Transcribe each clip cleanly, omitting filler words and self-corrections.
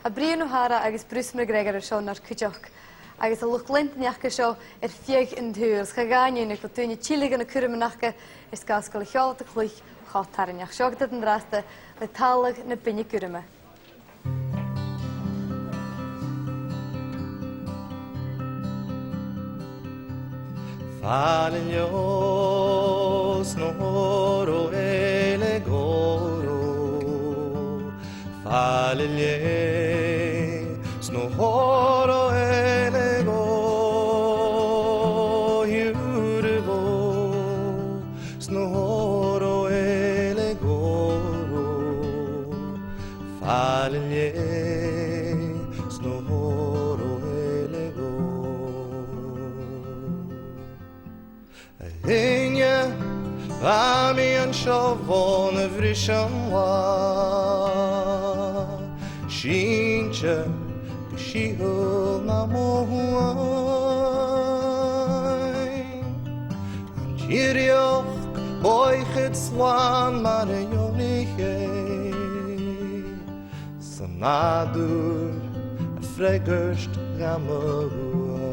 A Brian O'Hara agus Bruce McGregor ar seo nar cuideach. Agus a luchlintneachcha seo fiag in thuúr. Schagáinúna go túine tílagan na curamanacha is gascoil cheolta chluich chátarinneach. Seogad an drasta le talag na binne curama. Fallios no oro ele goro Fallios no oro ele go Yurvo no oro ele goro Fallios no oro ele go Inge va mi an shavon vrishan wa Shinche shihul na mohuay Kirioch boichet swan mare yoniche Sanadur fregerst gamaruay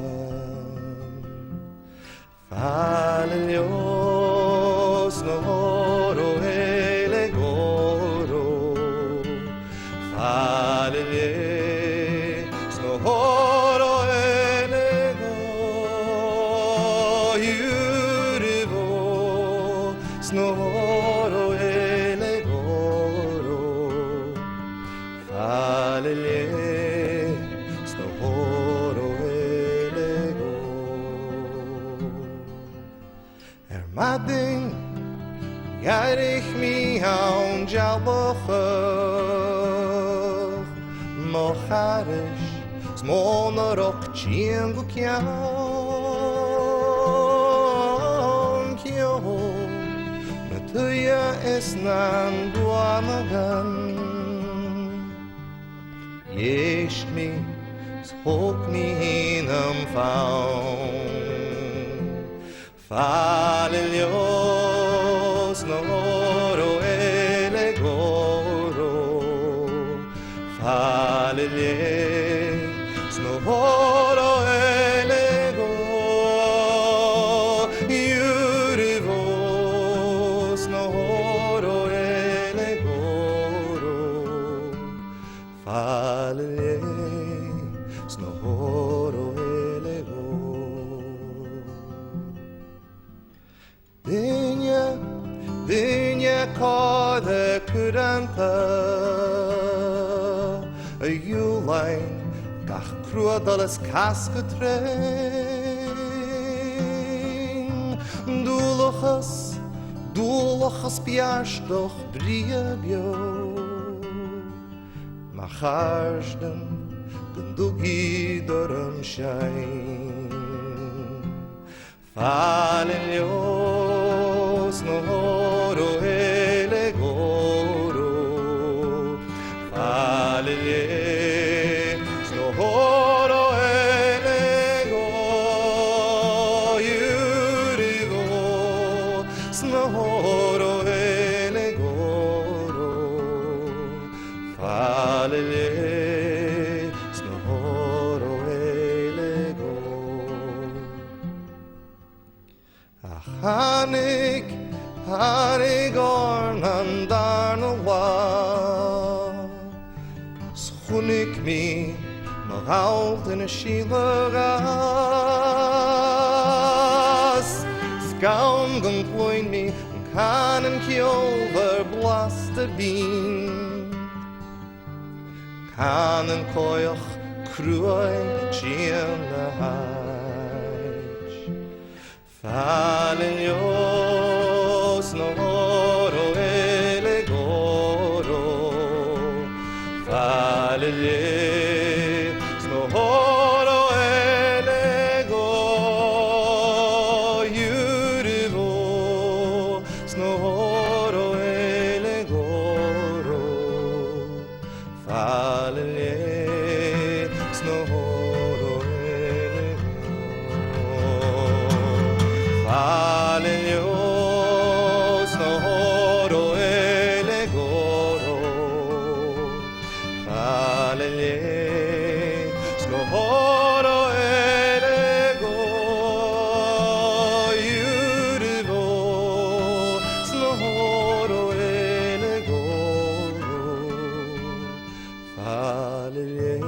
Fallios no oro ele goro Fallios no oro ele go Yurivo no oro ele goro Fallios no oro ele go Mading Garich mi haun jalbochach Mocharish Smonorok chiengu kian Kyo Natuya esnan duanagan Yesh mi Spok mi hinam faun Fallios no oro ele goro Fallios no oro ele go Yurivos no oro ele goro Fallios no oro ele go Dinja kade kuranta A Ulein gach cruadalas cascatrein Dúlachas biarstoch bria bio Macharsten gundugi dorum shain Fallios no oro ele goro Fallios no oro ele go Yurivo no oro ele goro Fallios no oro ele go Hanig ornan darna wa Schunig mi nog out in a shilagas Skaun gun ploin mi kanen kiover blaster bean Kanen koyoch kruoin chien na haj Fallios no oro ele goro Fallios no oro ele go Yurivo no oro ele goro Fallios no oro ele go Fallios no oro ele goro Falele, snohoro elego, yurvo, snohoro elego, falele.